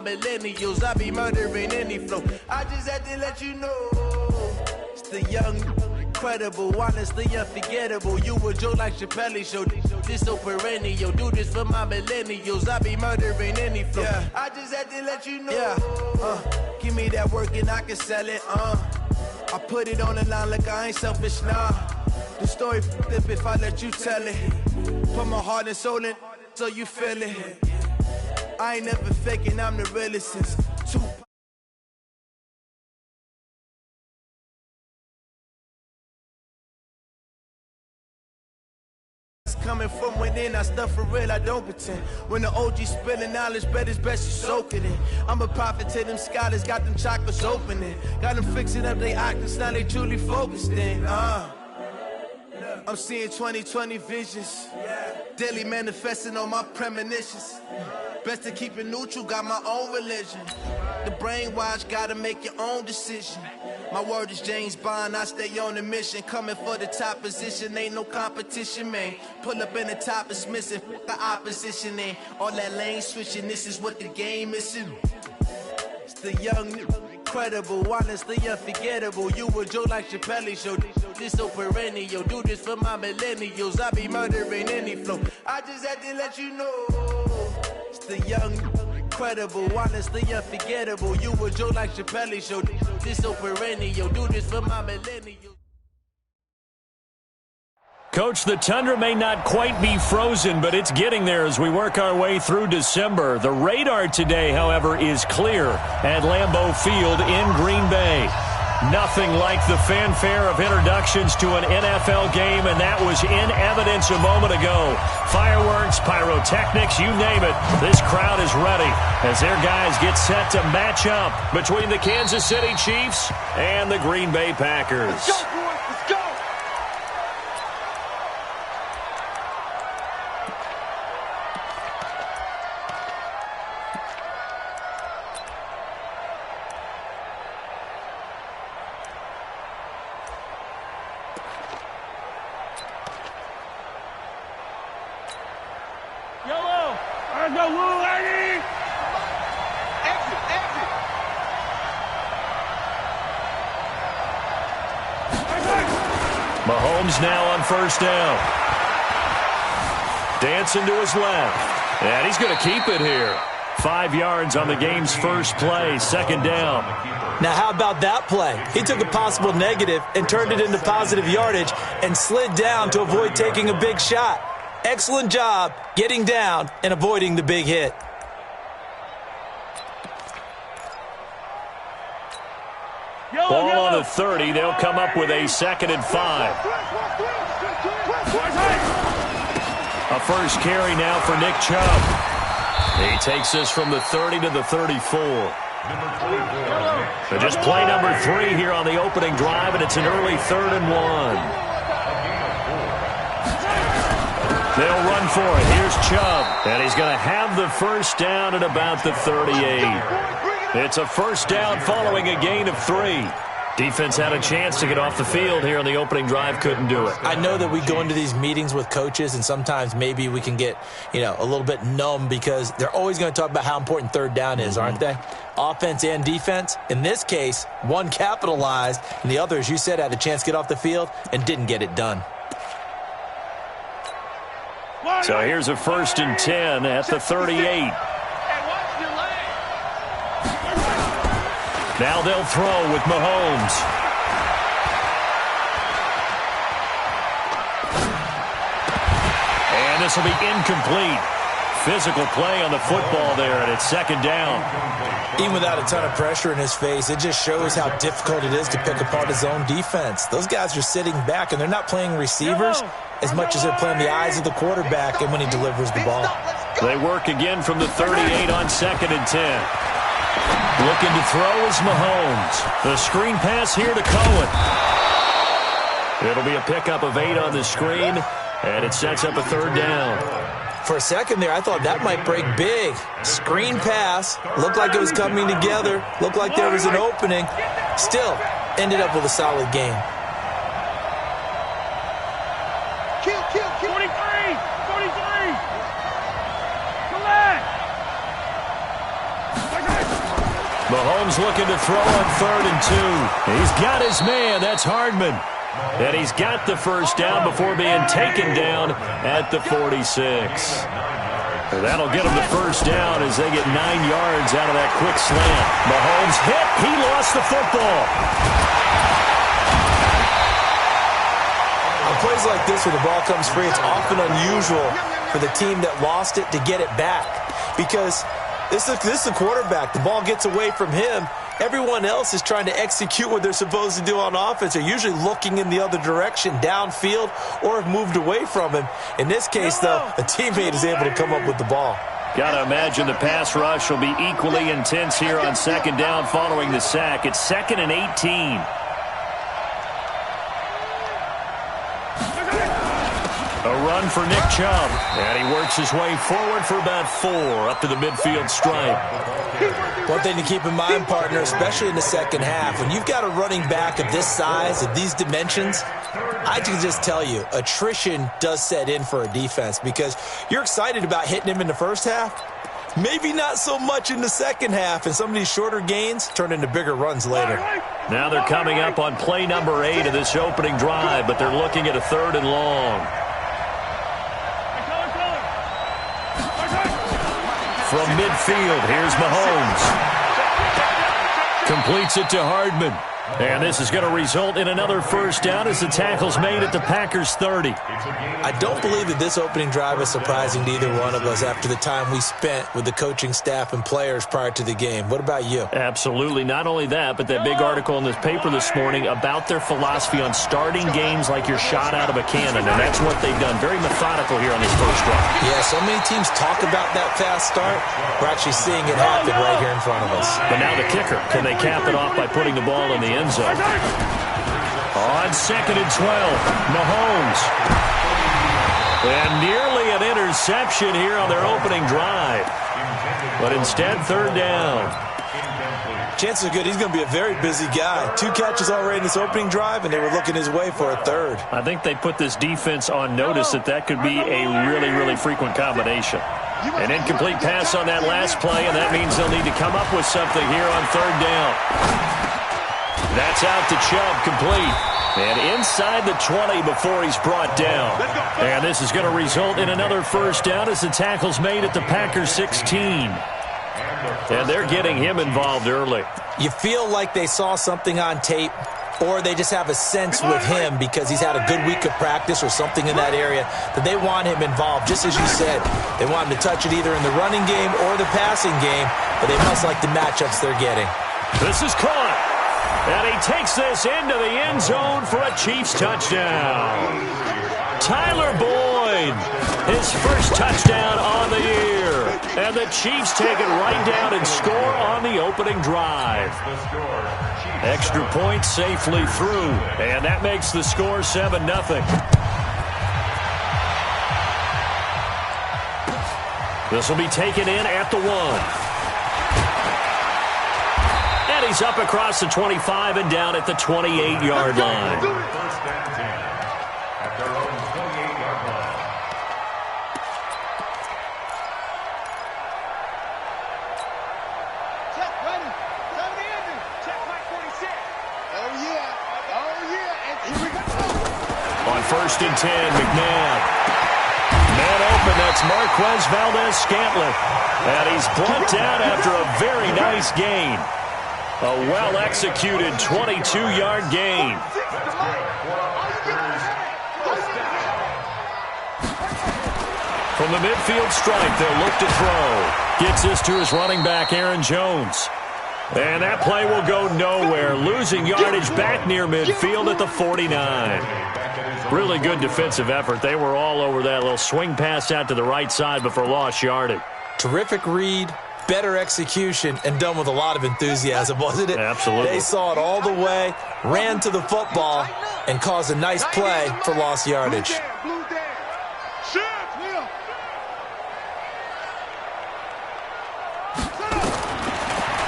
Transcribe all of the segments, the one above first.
millennials, I be murdering any flow. I just had to let you know, it's the young, incredible, honestly unforgettable. You a Joe like Chappelle show, this so perennial. Do this for my millennials, I be murdering any flow. Yeah. I just had to let you know. Yeah. Give me that work and I can sell it. I put it on the line like I ain't selfish, nah. The story flip if I let you tell it. Put my heart and soul in so you feel it. I ain't never faking, I'm the realest since two. Coming from within, I stuff for real, I don't pretend. When the OG spilling knowledge, bet it's best you soak it in. I'm a prophet to them scholars, got them chakras opening. Got them fixing up they octaves, now they truly focused in. I'm seeing 2020 visions, daily manifesting on my premonitions. Best to keep it neutral, got my own religion. The brainwash, gotta make your own decision. My word is James Bond, I stay on a mission. Coming for the top position, ain't no competition, man. Pull up in the top is missing, fuck the opposition, and all that lane switching, this is what the game is. It's the young, incredible, honestly unforgettable. You a Joe like Chappelle show, this so perennial. Do this for my millennials, I be murdering any flow. I just had to let you know, it's the young, incredible, honestly unforgettable. You a Joe like Chappelle show, this so perennial. Do this for my millennials. Coach, the tundra may not quite be frozen, but it's getting there as we work our way through December. The radar today, however, is clear at Lambeau Field in Green Bay. Nothing like the fanfare of introductions to an NFL game, and that was in evidence a moment ago. Fireworks, pyrotechnics, you name it. This crowd is ready as their guys get set to match up between the Kansas City Chiefs and the Green Bay Packers. Let's go, boys. Let's go. Mahomes now on first down. Dancing to his left. And he's going to keep it here. 5 yards on the game's first play, second down. Now, how about that play? He took a possible negative and turned it into positive yardage and slid down to avoid taking a big shot. Excellent job getting down and avoiding the big hit. Ball on the 30. They'll come up with a 2nd and 5. A first carry now for Nick Chubb. He takes this from the 30 to the 34. So just play number 3 here on the opening drive, and it's an early 3rd and 1. They'll run for it. Here's Chubb, and he's going to have the first down at about the 38. It's a first down following a gain of 3. Defense had a chance to get off the field here on the opening drive, couldn't do it. I know that we go into these meetings with coaches, and sometimes maybe we can get, a little bit numb because they're always going to talk about how important third down is, aren't they? Offense and defense. In this case, one capitalized, and the other, as you said, had a chance to get off the field and didn't get it done. So here's a 1st and 10 at the 38. Now they'll throw with Mahomes. And this will be incomplete. Physical play on the football there, and it's 2nd down. Even without a ton of pressure in his face, it just shows how difficult it is to pick apart his own defense. Those guys are sitting back, and they're not playing receivers as much as they're playing the eyes of the quarterback and when he delivers the ball. They work again from the 38 on 2nd and 10. Looking to throw is Mahomes. The screen pass here to Cohen. It'll be a pickup of 8 on the screen, and it sets up a 3rd down. For a second there, I thought that might break big. Screen pass. Looked like it was coming together. Looked like there was an opening. Still, ended up with a solid game. Kill. 43. Come on. Mahomes looking to throw on 3rd and 2. He's got his man. That's Hardman. And he's got the first down before being taken down at the 46. That'll get him the first down as they get 9 yards out of that quick slant. Mahomes hit. He lost the football. On plays like this where the ball comes free, it's often unusual for the team that lost it to get it back. Because this is the quarterback. The ball gets away from him. Everyone else is trying to execute what they're supposed to do on offense. They're usually looking in the other direction, downfield, or have moved away from him. In this case, though, a teammate is able to come up with the ball. Got to imagine the pass rush will be equally intense here on 2nd down following the sack. It's 2nd and 18. A run for Nick Chubb. And he works his way forward for about 4 up to the midfield stripe. One thing to keep in mind, partner, especially in the second half, when you've got a running back of this size, of these dimensions, I can just tell you, attrition does set in for a defense because you're excited about hitting him in the first half. Maybe not so much in the second half, and some of these shorter gains turn into bigger runs later. Now they're coming up on play number 8 of this opening drive, but they're looking at a 3rd and long. From midfield, here's Mahomes. Completes it to Hardman. And this is going to result in another first down as the tackle's made at the Packers' 30. I don't believe that this opening drive is surprising to either one of us after the time we spent with the coaching staff and players prior to the game. What about you? Absolutely. Not only that, but that big article in this paper this morning about their philosophy on starting games like you're shot out of a cannon, and that's what they've done. Very methodical here on this first drive. Yeah, so many teams talk about that fast start. We're actually seeing it happen right here in front of us. But now the kicker. Can they cap it off by putting the ball in the end zone? On 2nd and 12, Mahomes. And nearly an interception here on their opening drive. But instead, 3rd down. Chances are good he's going to be a very busy guy. 2 catches already in this opening drive, and they were looking his way for a 3rd. I think they put this defense on notice that could be a really, really frequent combination. An incomplete pass on that last play, and that means they'll need to come up with something here on 3rd down. That's out to Chubb, complete. And inside the 20 before he's brought down. And this is going to result in another first down as the tackle's made at the Packers' 16. And they're getting him involved early. You feel like they saw something on tape, or they just have a sense with him because he's had a good week of practice or something in that area that they want him involved. Just as you said, they want him to touch it either in the running game or the passing game, but they must like the matchups they're getting. This is caught. And he takes this into the end zone for a Chiefs touchdown. Tyler Boyd, his first touchdown on the year. And the Chiefs take it right down and score on the opening drive. Extra point safely through. And that makes the score 7-0. This will be taken in at the 1. And he's up across the 25 and down at the 28-yard line. Check, ready. Come in. Check, Mike 46. Oh, yeah. Oh, yeah. And here we go. On 1st and 10, McNabb. Man open, that's Marquez Valdez-Scantling. And he's brought down after a very nice gain. A well-executed 22-yard gain. From the midfield stripe, they'll look to throw. Gets this to his running back, Aaron Jones. And that play will go nowhere. Losing yardage back near midfield at the 49. Really good defensive effort. They were all over that little swing pass out to the right side before lost yardage. Terrific read, better execution, and done with a lot of enthusiasm, wasn't it? Absolutely. They saw it all the way, ran to the football, and caused a nice play for lost yardage. Blue down. Sure, clear.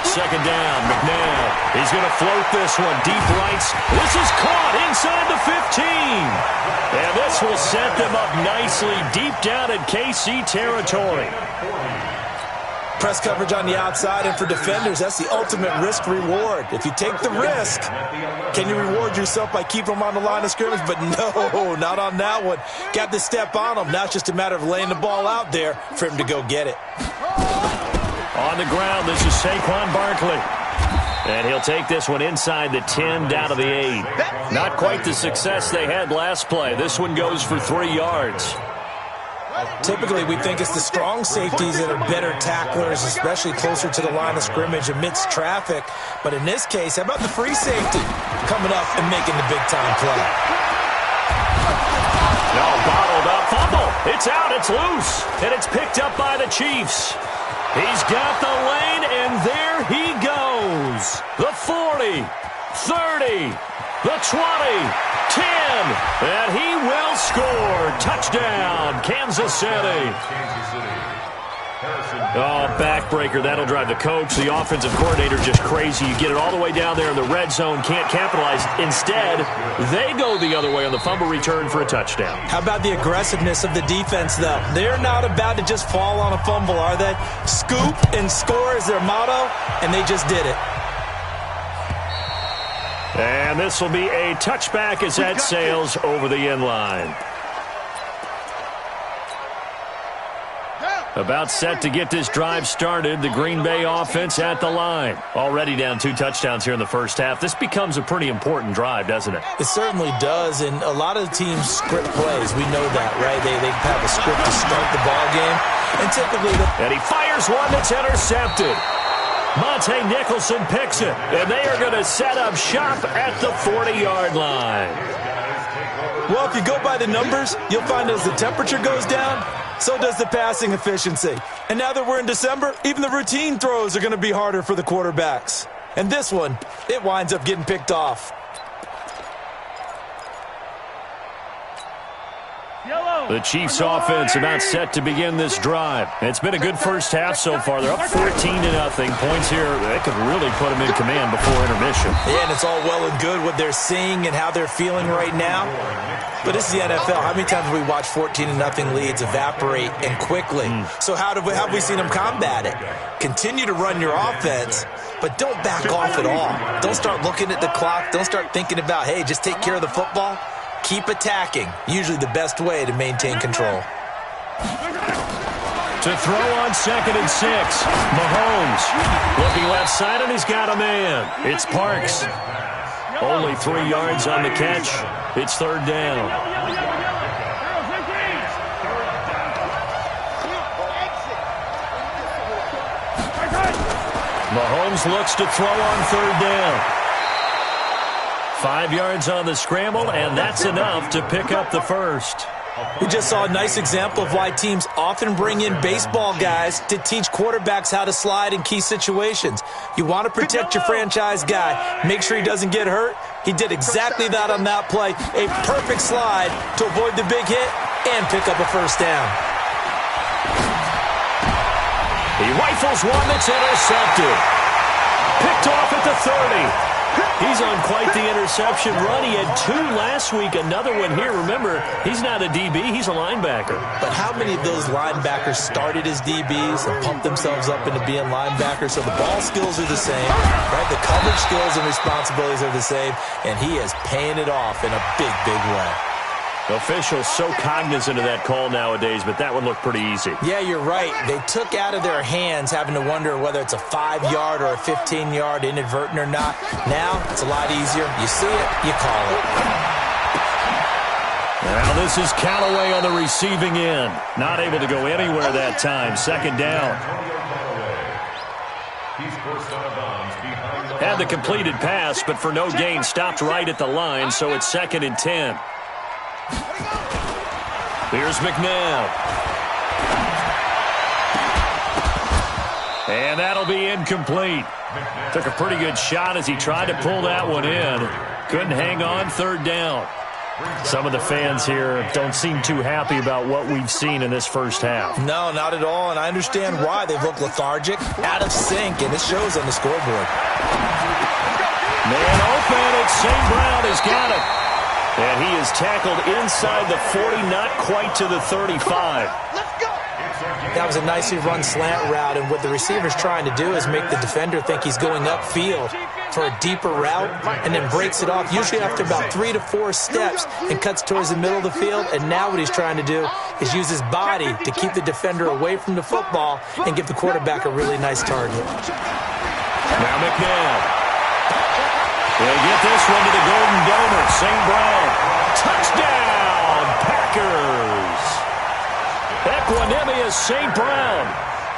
Second down, McNabb. He's going to float this one deep right. This is caught inside the 15. And this will set them up nicely deep down in KC territory. Press coverage on the outside, and for defenders, that's the ultimate risk-reward. If you take the risk, can you reward yourself by keeping them on the line of scrimmage? But no, not on that one. Got to step on them. Now it's just a matter of laying the ball out there for him to go get it. On the ground, this is Saquon Barkley. And he'll take this one inside the 10, down to the 8. Not quite the success they had last play. This one goes for 3 yards. Typically, we think it's the strong safeties that are better tacklers, especially closer to the line of scrimmage amidst traffic. But in this case, how about the free safety coming up and making the big-time play? No, bottled up fumble. It's out, it's loose, and it's picked up by the Chiefs. He's got the lane, and there he goes. The 40, 30, the 20. 10, and he will score. Touchdown, Kansas City. Oh, backbreaker. That'll drive the coach, the offensive coordinator, just crazy. You get it all the way down there in the red zone, can't capitalize. Instead, they go the other way on the fumble return for a touchdown. How about the aggressiveness of the defense, though? They're not about to just fall on a fumble, are they? Scoop and score is their motto, and they just did it. And this will be a touchback as that sails over the end line. About set to get this drive started. The Green Bay offense at the line. Already down 2 touchdowns here in the first half. This becomes a pretty important drive, doesn't it? It certainly does, and a lot of teams script plays. We know that, right? They have a script to start the ball game. And typically... And he fires one that's intercepted. Monte Nicholson picks it, and they are going to set up shop at the 40-yard line. Well, if you go by the numbers, you'll find as the temperature goes down, so does the passing efficiency. And now that we're in December, even the routine throws are going to be harder for the quarterbacks. And this one, it winds up getting picked off. The Chiefs offense about set to begin this drive. It's been a good first half so far. They're up 14-0. Points here, they could really put them in command before intermission. Yeah, and it's all well and good what they're seeing and how they're feeling right now. But this is the NFL. How many times have we watched 14-0 leads evaporate and quickly? So how have we seen them combat it? Continue to run your offense, but don't back off at all. Don't start looking at the clock. Don't start thinking about, hey, just take care of the football. Keep attacking. Usually the best way to maintain control. To throw on 2nd and 6. Mahomes looking left side, and he's got a man. It's Parks. Only 3 yards on the catch. It's 3rd down. Mahomes looks to throw on 3rd down. 5 yards on the scramble, and that's enough to pick up the first. We just saw a nice example of why teams often bring in baseball guys to teach quarterbacks how to slide in key situations. You want to protect your franchise guy. Make sure he doesn't get hurt. He did exactly that on that play. A perfect slide to avoid the big hit and pick up a first down. He rifles one that's intercepted. Picked off at the 30. He's on quite the interception run. He had 2 last week, another one here. Remember, he's not a DB, he's a linebacker. But how many of those linebackers started as DBs and pumped themselves up into being linebackers? So the ball skills are the same, right? The coverage skills and responsibilities are the same, and he is paying it off in a big, big way. Officials so cognizant of that call nowadays, but that would look pretty easy. Yeah, you're right. They took out of their hands having to wonder whether it's a 5-yard or a 15-yard inadvertent or not. Now, it's a lot easier. You see it, you call it. Now this is Callaway on the receiving end. Not able to go anywhere that time. 2nd down. Had the completed pass, but for no gain, stopped right at the line, so it's 2nd and 10. Here's McNabb. And that'll be incomplete. Took a pretty good shot as he tried to pull that one in. Couldn't hang on. 3rd down. Some of the fans here don't seem too happy about what we've seen in this first half. No, not at all, and I understand why. They've looked lethargic, out of sync, and it shows on the scoreboard. Man open, it's St. Brown has got it. And he is tackled inside the 40, not quite to the 35. Let's go. That was a nicely run slant route, and what the receiver's trying to do is make the defender think he's going upfield for a deeper route and then breaks it off, usually after about 3 to 4 steps, and cuts towards the middle of the field. And now what he's trying to do is use his body to keep the defender away from the football and give the quarterback a really nice target. Now McNabb. They'll get this one to the Golden Domer. St. Brown. Touchdown, Packers. Equanimous St. Brown.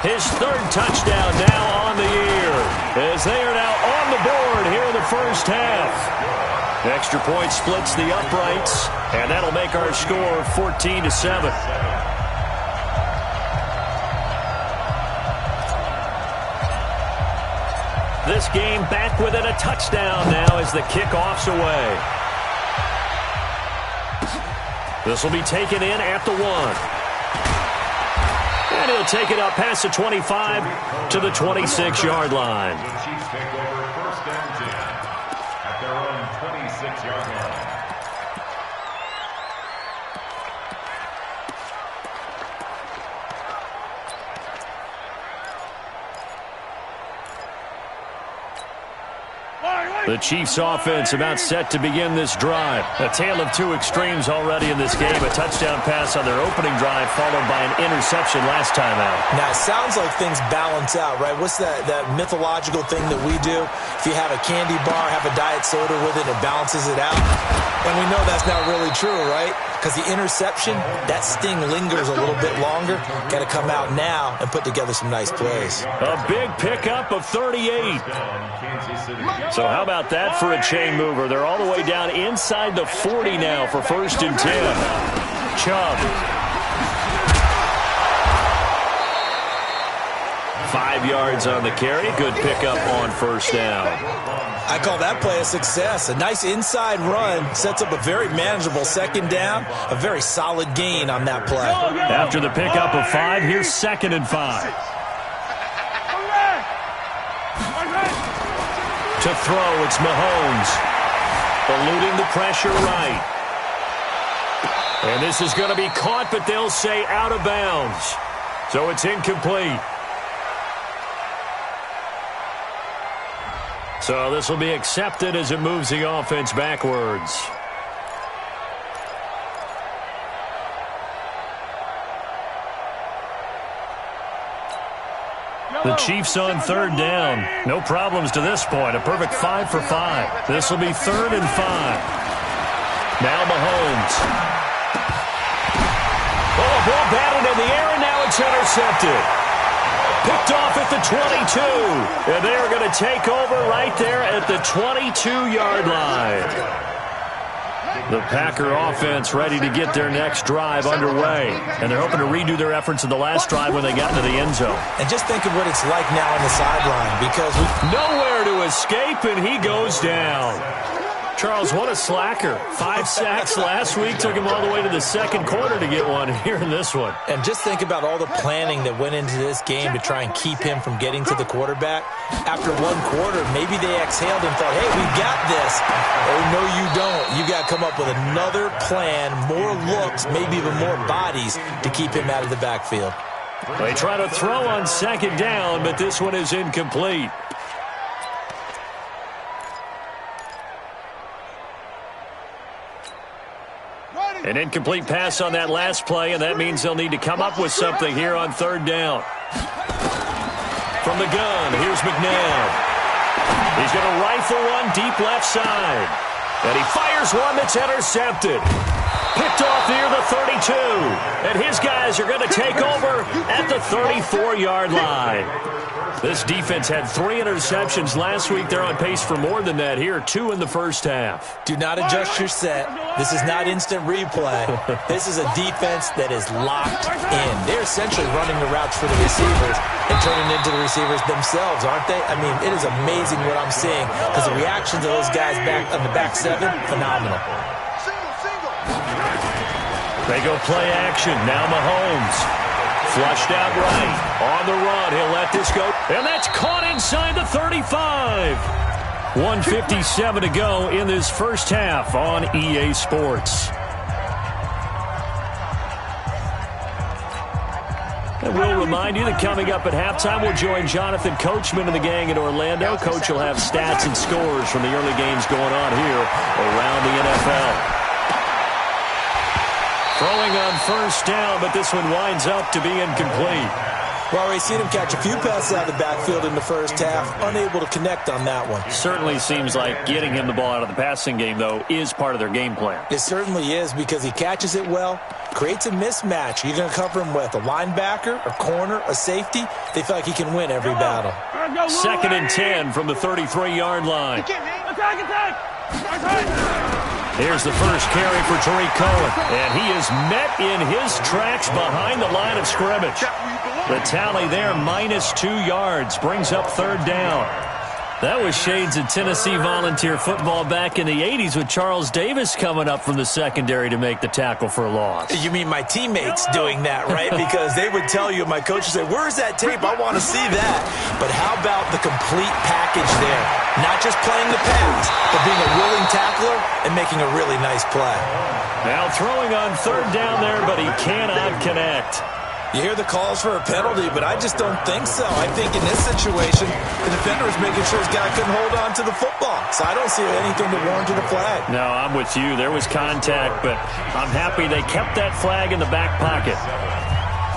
His 3rd touchdown now on the year, as they are now on the board here in the first half. Extra point splits the uprights, and that'll make our score 14-7. This game back within a touchdown now as the kickoff's away. This will be taken in at the 1. And he'll take it up past the 25 to the 26-yard line. The Chiefs take over 1st and 10 at their own 26-yard line. The Chiefs offense about set to begin this drive. A tale of 2 extremes already in this game. A touchdown pass on their opening drive followed by an interception last time out. Now, it sounds like things balance out, right? What's that mythological thing that we do? If you have a candy bar, have a diet soda with it, it balances it out. And we know that's not really true, right? Because the interception, that sting lingers a little bit longer. Got to come out now and put together some nice plays. A big pickup of 38. So how about that for a chain mover? They're all the way down inside the 40 now for 1st and 10. Chubb. 5 yards on the carry. Good pickup on 1st down. I call that play a success. A nice inside run sets up a very manageable 2nd down. A very solid gain on that play. After the pickup of 5, here's 2nd and 5. To throw, it's Mahomes. Eluding the pressure right. And this is going to be caught, but they'll say out of bounds. So it's incomplete. So this will be accepted as it moves the offense backwards. The Chiefs on 3rd down. No problems to this point. A perfect 5 for 5. This will be 3rd and 5. Now Mahomes. Oh, a ball batted in the air, and now it's intercepted. Picked off at the 22. And they are going to take over right there at the 22-yard line. The Packer offense ready to get their next drive underway. And they're hoping to redo their efforts in the last drive when they got into the end zone. And just think of what it's like now on the sideline, because nowhere to escape, and he goes down. Charles, what a slacker. 5 sacks last week. Took him all the way to the 2nd quarter to get one here in this one. And just think about all the planning that went into this game to try and keep him from getting to the quarterback. After 1 quarter, maybe they exhaled and thought, hey, we've got this. Oh, no, you don't. You got to come up with another plan, more looks, maybe even more bodies to keep him out of the backfield. They try to throw on 2nd down, but this one is incomplete. An incomplete pass on that last play, and that means they'll need to come up with something here on 3rd down. From the gun, here's McNabb. He's going to rifle one deep left side. And he fires one that's intercepted. Picked off near the 32. And his guys are going to take over at the 34-yard line. This defense had 3 interceptions last week. They're on pace for more than that here. 2 in the first half. Do not adjust your set. This is not instant replay. This is a defense that is locked in. They're essentially running the routes for the receivers and turning into the receivers themselves, aren't they? I mean, it is amazing what I'm seeing because the reactions of those guys back on the back 7, phenomenal. They go play action. Now Mahomes. Flushed out right. On the run. He'll let this go. And that's caught inside the 35. 1:57 to go in this first half on EA Sports. And we'll remind you that coming up at halftime, we'll join Jonathan Coachman and the gang in Orlando. Coach will have stats and scores from the early games going on here around the NFL. Throwing on first down, but this one winds up to be incomplete. Well, we've seen him catch a few passes out of the backfield in the first half, unable to connect on that one. Certainly seems like getting him the ball out of the passing game, though, is part of their game plan. It certainly is because he catches it well, creates a mismatch. You're going to cover him with a linebacker, a corner, a safety. They feel like he can win every battle. 2nd and 10 from the 33-yard line. Here's the first carry for Tariq Cohen, and he is met in his tracks behind the line of scrimmage. The tally there, -2 yards, brings up 3rd down. That was shades of Tennessee volunteer football back in the 80s with Charles Davis coming up from the secondary to make the tackle for a loss. You mean my teammates doing that, right? Because they would tell you, my coach would say, where's that tape? I want to see that. But how about the complete package there? Not just playing the pass, but being a willing tackler and making a really nice play. Now throwing on 3rd down there, but he cannot connect. You hear the calls for a penalty, but I just don't think so. I think in this situation, the defender is making sure his guy couldn't hold on to the football. So I don't see anything to warrant a flag. No, I'm with you. There was contact, but I'm happy they kept that flag in the back pocket.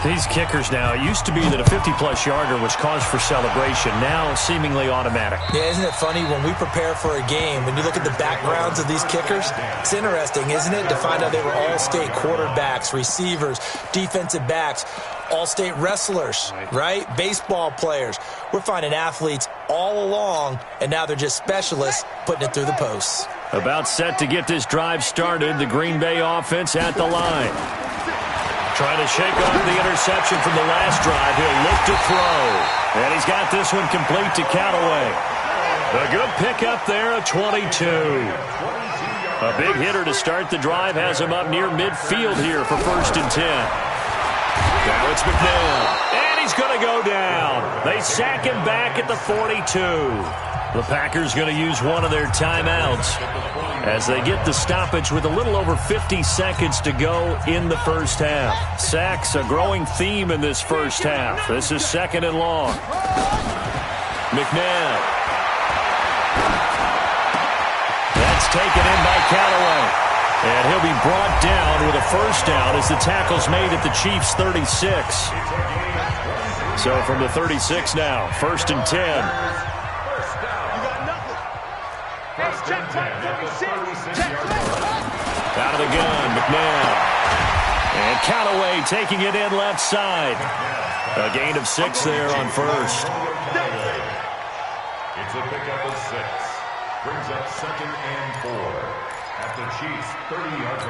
These kickers now, it used to be that a 50-plus yarder was cause for celebration. Now, seemingly automatic. Yeah, isn't it funny when we prepare for a game, when you look at the backgrounds of these kickers, it's interesting, isn't it, to find out they were all-state quarterbacks, receivers, defensive backs, all-state wrestlers, right? Baseball players. We're finding athletes all along, and now they're just specialists putting it through the posts. About set to get this drive started, the Green Bay offense at the line. Trying to shake off the interception from the last drive. He'll look to throw. And he's got this one complete to Callaway. A good pickup there, a 22. A big hitter to start the drive has him up near midfield here for 1st and 10. Now it's McNabb. And he's going to go down. They sack him back at the 42. The Packers going to use one of their timeouts as they get the stoppage with a little over 50 seconds to go in the first half. Sacks, a growing theme in this first half. This is 2nd and long. McNabb. That's taken in by Callaway. And he'll be brought down with a first down as the tackle's made at the Chiefs' 36. So from the 36 now, 1st and 10. Out of the gun, McNabb. And Callaway taking it in left side. A gain of 6 there on 1st. It's a pickup of 6. Brings up 2nd and 4 at the Chiefs' 30-yard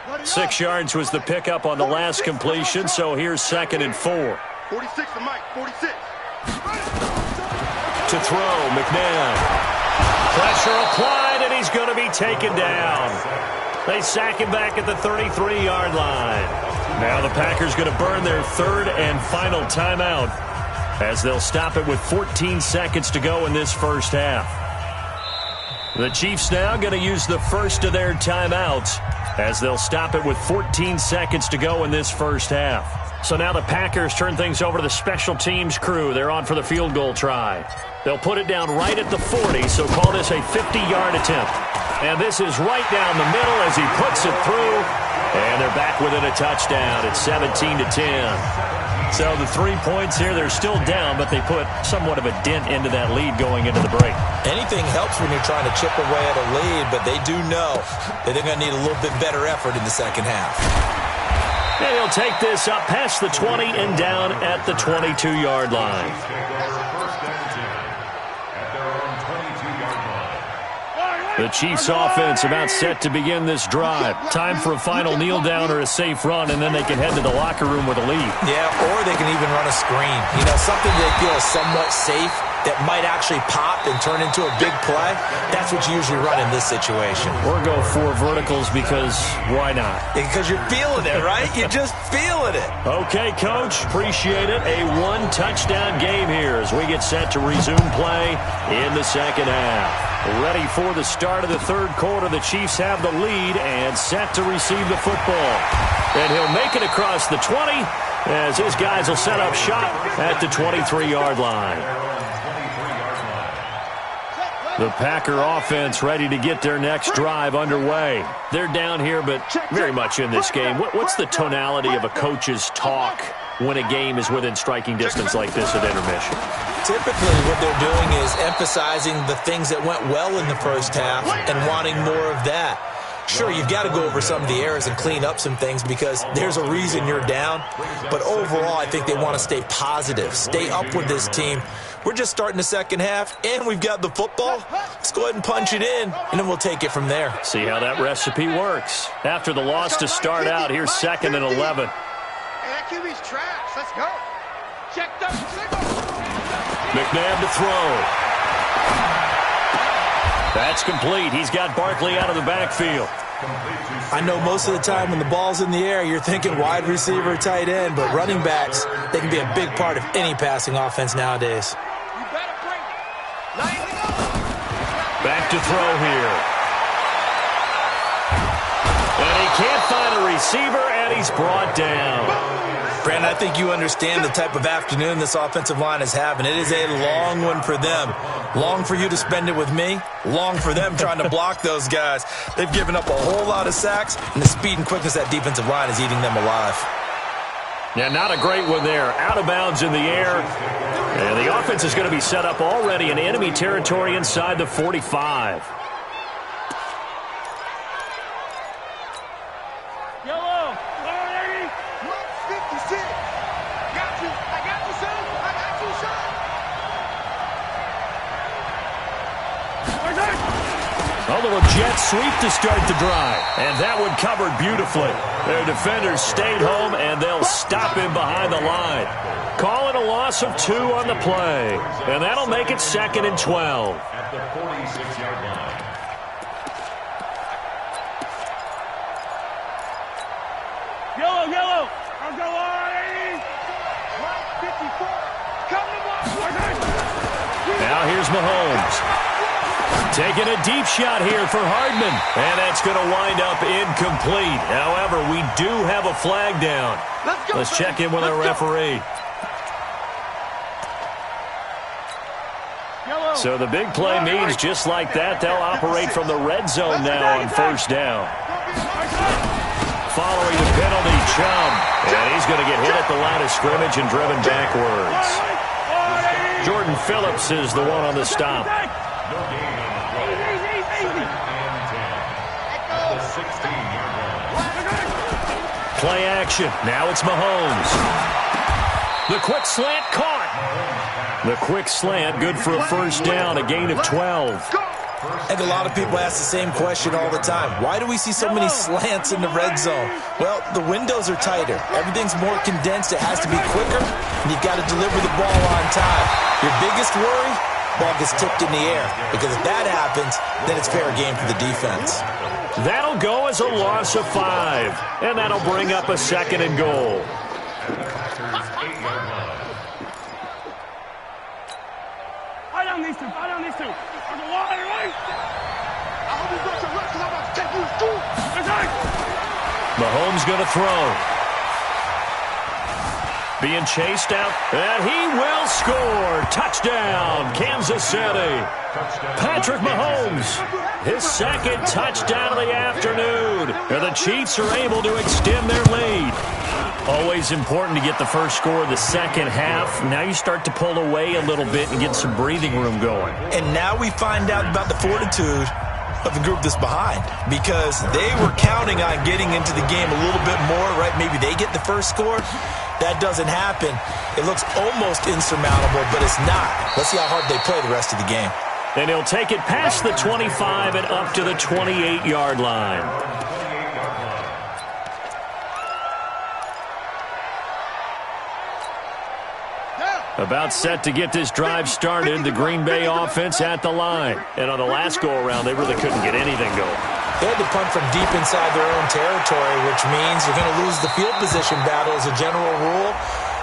line. 6 yards was the pickup on the last completion, so here's 2nd and 4. 46 to Mike, 46. To throw, McNabb. Pressure applied, and he's going to be taken down. They sack him back at the 33-yard line. Now the Packers going to burn their 3rd and final timeout as they'll stop it with 14 seconds to go in this first half. The Chiefs now going to use the first of their timeouts as they'll stop it with 14 seconds to go in this first half. So now the Packers turn things over to the special teams crew. They're on for the field goal try. They'll put it down right at the 40, so call this a 50-yard attempt. And this is right down the middle as he puts it through. And they're back within a touchdown. It's 17-10. So the 3 points here, they're still down, but they put somewhat of a dent into that lead going into the break. Anything helps when you're trying to chip away at a lead, but they do know that they're going to need a little bit better effort in the second half. And he'll take this up past the 20 and down at the 22-yard line. The Chiefs offense about set to begin this drive. Time for a final kneel down or a safe run, and then they can head to the locker room with a lead. Yeah, or they can even run a screen. You know, something they feel is somewhat safe that might actually pop and turn into a big play. That's what you usually run in this situation. Or go 4 verticals because why not? Because you're feeling it, right? You're just feeling it. Okay, Coach. Appreciate it. A 1-touchdown game here as we get set to resume play in the second half. Ready for the start of the third quarter. The Chiefs have the lead and set to receive the football. And he'll make it across the 20 as his guys will set up shop at the 23-yard line. The Packer offense ready to get their next drive underway. They're down here, but very much in this game. What's the tonality of a coach's talk when a game is within striking distance like this at intermission? Typically, what they're doing is emphasizing the things that went well in the first half and wanting more of that. Sure, you've got to go over some of the errors and clean up some things because there's a reason you're down. But overall, I think they want to stay positive, stay up with this team. We're just starting the second half, and we've got the football. Let's go ahead and punch it in, and then we'll take it from there. See how that recipe works. After the loss to start out, here's 2nd and 11. Hey, that QB's trash. Let's go. Check the signal. McNabb to throw. That's complete. He's got Barkley out of the backfield. I know most of the time when the ball's in the air, you're thinking wide receiver, tight end, but running backs, they can be a big part of any passing offense nowadays. You better bring it. Back to throw here. And he can't find a receiver, and he's brought down. Brandon, I think you understand the type of afternoon this offensive line is having. It is a long one for them. Long for you to spend it with me. Long for them trying to block those guys. They've given up a whole lot of sacks, and the speed and quickness of that defensive line is eating them alive. Yeah, not a great one there. Out of bounds in the air. And the offense is going to be set up already in enemy territory inside the 45. Yellow. 156. Got you. I got you, son. I got you, son. A little jet sweep to start the drive. And that one covered beautifully. Their defenders stayed home, and they'll stop him behind the line. Call it a loss of 2 on the play. And that'll make it 2nd and 12. At the 46-yard line. Yellow. I'll go on. 154. Come to one. Now here's Mahomes. Taking a deep shot here for Hardman. And that's going to wind up incomplete. However, we do have a flag down. Let's check in with our referee. So the big play means just like that, they'll operate from the red zone now on 1st down. Following the penalty, Chubb. And he's going to get hit at the line of scrimmage and driven backwards. Jordan Phillips is the one on the stop. No gain on the play. 2nd and 10. At the 16-yard line. Play action. Now it's Mahomes. The quick slant caught. The quick slant, good for a 1st down, a gain of 12. I think a lot of people ask the same question all the time. Why do we see so many slants in the red zone? Well, the windows are tighter. Everything's more condensed. It has to be quicker, and you've got to deliver the ball on time. Your biggest worry? Ball gets tipped in the air, because if that happens, then it's fair game for the defense. That'll go as a loss of 5, and that'll bring up a 2nd and goal. Packers 8-yard line. I don't need to. On the line, right? I hope you got your rest, because I'm about to take you to school. Mahomes going to throw. Being chased out, and he will score. Touchdown, Kansas City. Patrick Mahomes, his 2nd touchdown of the afternoon. And the Chiefs are able to extend their lead. Always important to get the first score of the second half. Now you start to pull away a little bit and get some breathing room going. And now we find out about the fortitude of the group that's behind, because they were counting on getting into the game a little bit more, right? Maybe they get the first score. That doesn't happen. It looks almost insurmountable, but it's not. Let's see how hard they play the rest of the game. And he'll take it past the 25 and up to the 28-yard line. About set to get this drive started, the Green Bay offense at the line. And on the last go-around, they really couldn't get anything going. They had to punt from deep inside their own territory, which means you're going to lose the field position battle as a general rule.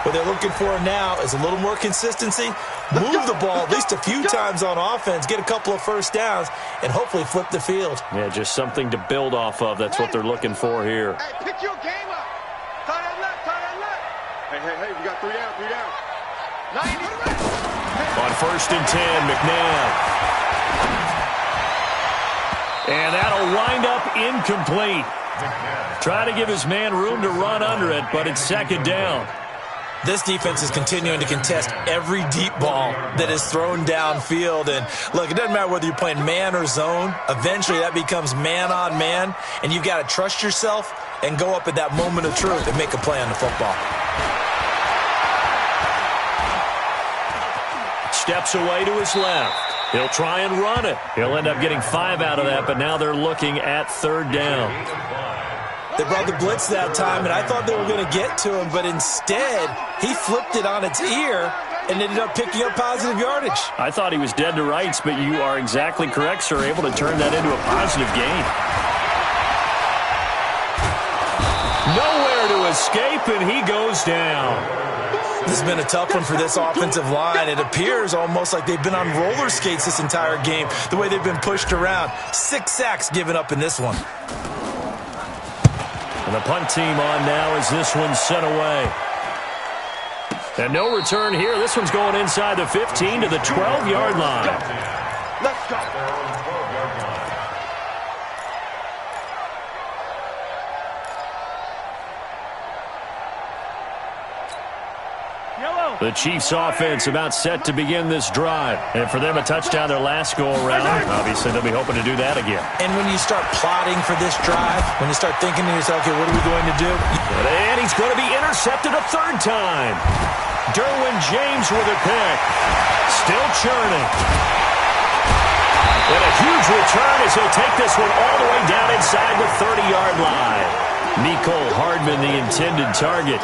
What they're looking for now is a little more consistency, move the ball at least a few times on offense, get a couple of first downs, and hopefully flip the field. Yeah, just something to build off of. That's what they're looking for here. Hey, pick your game up. Tie that left. Hey, we got 3 down. 90. On 1st and 10, McNabb. And that'll wind up incomplete. Try to give his man room to run under it, but it's 2nd down. This defense is continuing to contest every deep ball that is thrown downfield. And, look, it doesn't matter whether you're playing man or zone. Eventually that becomes man on man, and you've got to trust yourself and go up at that moment of truth and make a play on the football. Steps away to his left. He'll try and run it. He'll end up getting 5 out of that, but now they're looking at 3rd down. They brought the blitz that time, and I thought they were going to get to him, but instead he flipped it on its ear and ended up picking up positive yardage. I thought he was dead to rights, but you are exactly correct, sir. Able to turn that into a positive gain. Nowhere to escape, and he goes down. This has been a tough one for this offensive line. It appears almost like they've been on roller skates this entire game, the way they've been pushed around. 6 sacks given up in this one. And the punt team on now as this one's sent away. And no return here. This one's going inside the 15 to the 12-yard line. Let's go. The Chiefs' offense about set to begin this drive. And for them, a touchdown their last go-around. Obviously, they'll be hoping to do that again. And when you start plotting for this drive, when you start thinking to yourself, okay, what are we going to do? And he's going to be intercepted a 3rd time. Derwin James with a pick. Still churning. And a huge return as he'll take this one all the way down inside the 30-yard line. Mecole Hardman, the intended target.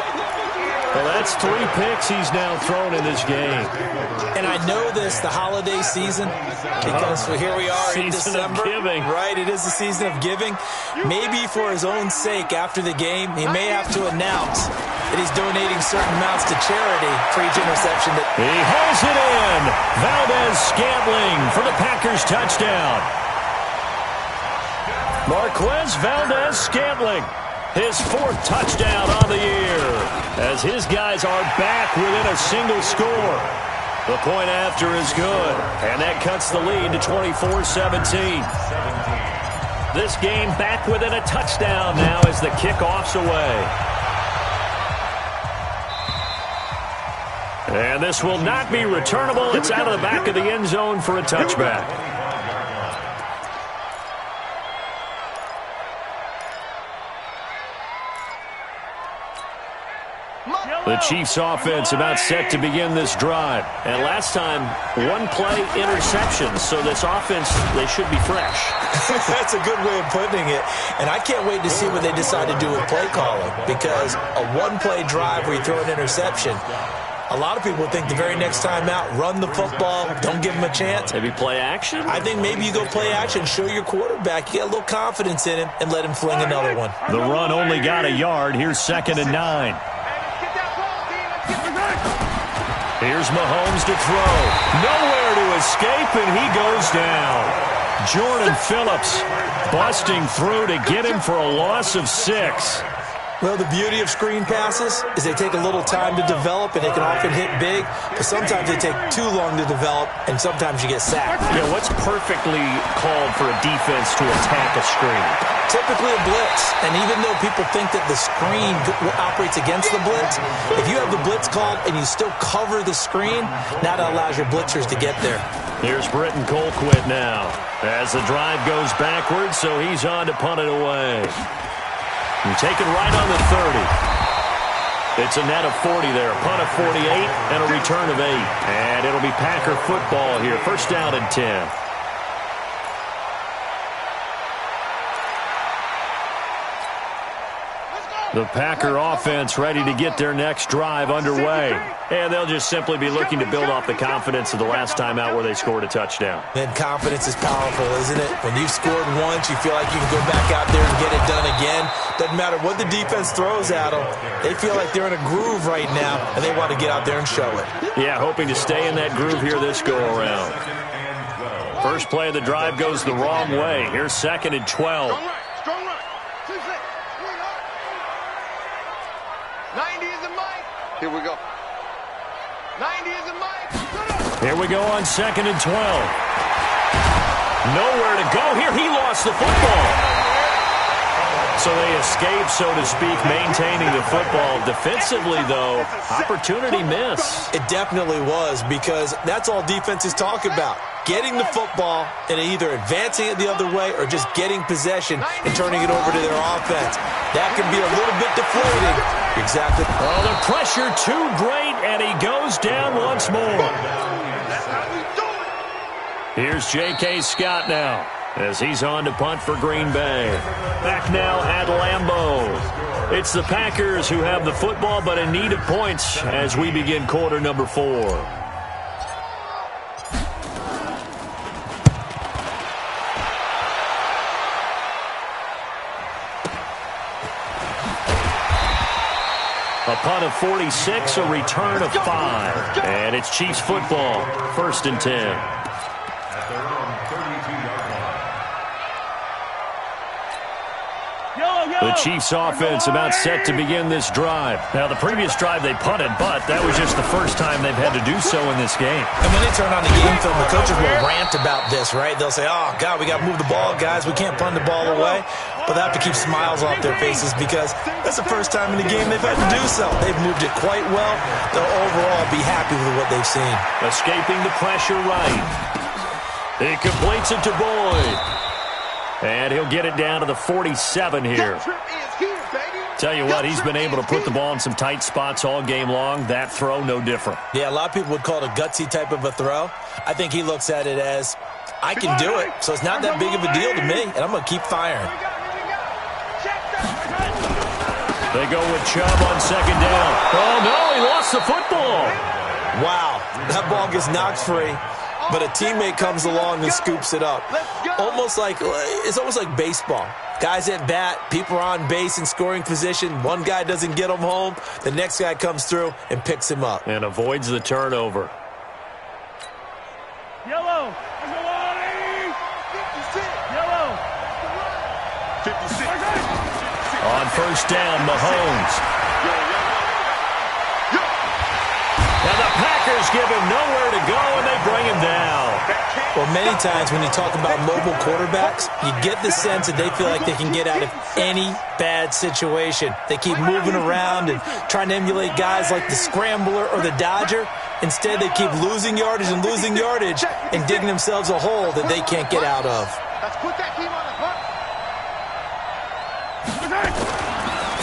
Well, that's 3 picks he's now thrown in this game. And I know this, the holiday season, because here we are in December. Season of giving. Right, it is the season of giving. Maybe for his own sake after the game, he may have to announce that he's donating certain amounts to charity for each interception. He hauls it in. Valdez-Scantling for the Packers touchdown. Marquez Valdez-Scantling. His 4th touchdown on the year as his guys are back within a single score. The point after is good, and that cuts the lead to 24-17. This game back within a touchdown now as the kickoff's away. And this will not be returnable. It's out of the back of the end zone for a touchback. The Chiefs' offense about set to begin this drive. And last time, 1-play interception. So this offense, they should be fresh. That's a good way of putting it. And I can't wait to see what they decide to do with play calling. Because a 1-play drive where you throw an interception, a lot of people think the very next time out, run the football, don't give him a chance. Maybe play action? I think maybe you go play action, show your quarterback, you get a little confidence in him, and let him fling another one. The run only got a yard. Here's 2nd and 9. Here's Mahomes to throw. Nowhere to escape, and he goes down. Jordan Phillips busting through to get him for a loss of 6. Well, the beauty of screen passes is they take a little time to develop, and they can often hit big, but sometimes they take too long to develop, and sometimes you get sacked. Yeah, what's perfectly called for a defense to attack a screen? Typically a blitz, and even though people think that the screen operates against the blitz, if you have the blitz called and you still cover the screen, now that allows your blitzers to get there. Here's Britton Colquitt now as the drive goes backwards, so he's on to punt it away. And taken right on the 30. It's a net of 40 there, a punt of 48 and a return of 8. And it'll be Packer football here, 1st down and 10. The Packer offense ready to get their next drive underway. And they'll just simply be looking to build off the confidence of the last time out where they scored a touchdown. And confidence is powerful, isn't it? When you've scored once, you feel like you can go back out there and get it done again. Doesn't matter what the defense throws at them. They feel like they're in a groove right now, and they want to get out there and show it. Yeah, hoping to stay in that groove here this go-around. First play of the drive goes the wrong way. Here's 2nd and 12. Strong run. 90 is the mic. Here we go. 90 is the mic. Here we go on 2nd and 12. Nowhere to go here. He lost the football. So they escape, so to speak, maintaining the football. Defensively, though, opportunity miss. It definitely was, because that's all defenses talk about. Getting the football and either advancing it the other way or just getting possession and turning it over to their offense. That can be a little bit deflating. Exactly. Oh, the pressure too great, and he goes down once more. Here's J.K. Scott now, as he's on to punt for Green Bay. Back now at Lambeau. It's the Packers who have the football, but in need of points as we begin quarter number 4. A punt of 46, a return of 5. And it's Chiefs football, 1st and 10. The Chiefs offense about set to begin this drive. Now, the previous drive they punted, but that was just the first time they've had to do so in this game. And when they turn on the game film, the coaches will rant about this, right? They'll say, oh, God, we got to move the ball, guys. We can't punt the ball away. But they have to keep smiles off their faces because that's the first time in the game they've had to do so. They've moved it quite well. They'll overall be happy with what they've seen. Escaping the pressure right. He completes it to Boyd. And he'll get it down to the 47 here. Tell you what, he's been able to put the ball in some tight spots all game long. That throw, no different. Yeah, a lot of people would call it a gutsy type of a throw. I think he looks at it as, I can do it, so it's not that big of a deal to me, and I'm going to keep firing. They go with Chubb on 2nd down. Oh, no, he lost the football. Wow, that ball gets knocked free. But a teammate comes along and scoops it up. It's almost like baseball. Guys at bat, people are on base in scoring position. One guy doesn't get him home. The next guy comes through and picks him up. And avoids the turnover. Yellow. Yellow. 56. On 1st down, Mahomes. And the Packers give him nowhere to go, and they bring him down. Well, many times when you talk about mobile quarterbacks, you get the sense that they feel like they can get out of any bad situation. They keep moving around and trying to emulate guys like the Scrambler or the Dodger. Instead, they keep losing yardage and digging themselves a hole that they can't get out of. Let's put that team on the hunt.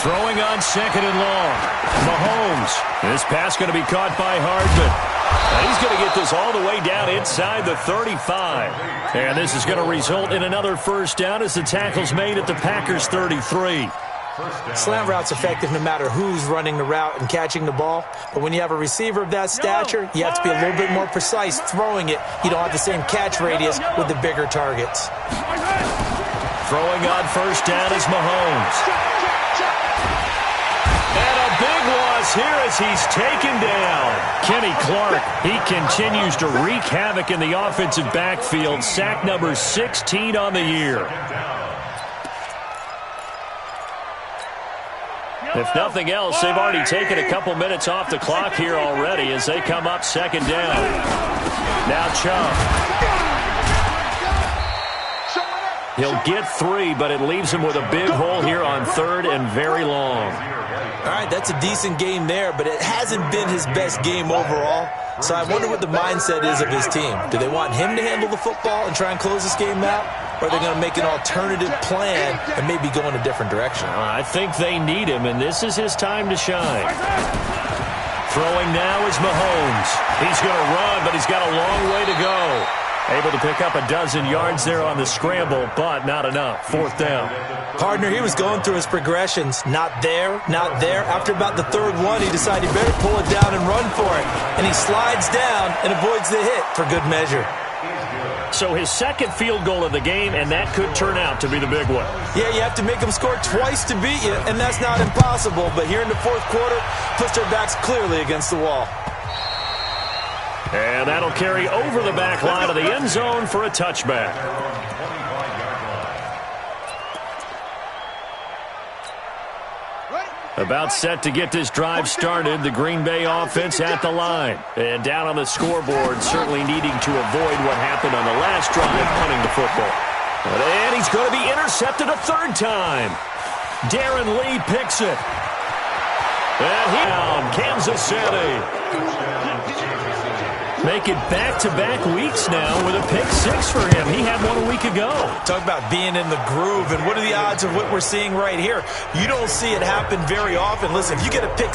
Throwing on 2nd and long. Mahomes. This pass going to be caught by Hardman. And he's going to get this all the way down inside the 35. And this is going to result in another 1st down as the tackle's made at the Packers' 33. Slant route's effective no matter who's running the route and catching the ball. But when you have a receiver of that stature, you have to be a little bit more precise throwing it. You don't have the same catch radius with the bigger targets. Throwing on 1st down is Mahomes. And a big loss here as he's taken down. Kenny Clark, he continues to wreak havoc in the offensive backfield. Sack number 16 on the year. If nothing else, they've already taken a couple minutes off the clock here already as they come up 2nd down. Now Chubb. He'll get 3, but it leaves him with a big hole here on 3rd and very long. All right, that's a decent game there, but it hasn't been his best game overall. So I wonder what the mindset is of his team. Do they want him to handle the football and try and close this game out? Or are they going to make an alternative plan and maybe go in a different direction? I think they need him, and this is his time to shine. Throwing now is Mahomes. He's going to run, but he's got a long way to go. Able to pick up a dozen yards there on the scramble, but not enough. Fourth down. Partner, he was going through his progressions. Not there, not there. After about the third one, he decided he better pull it down and run for it. And he slides down and avoids the hit for good measure. So his second field goal of the game, and that could turn out to be the big one. Yeah, you have to make them score twice to beat you, and that's not impossible. But here in the fourth quarter, pushed their backs clearly against the wall. And that'll carry over the back line of the end zone for a touchback. About set to get this drive started, the Green Bay offense at the line. And down on the scoreboard, certainly needing to avoid what happened on the last drive, punting the football. And he's going to be intercepted a third time. Darren Lee picks it. And he down, Kansas City. Make it back-to-back weeks now with a pick six for him. He had one a week ago. Talk about being in the groove, and what are the odds of what we're seeing right here? You don't see it happen very often. Listen, if you get a pick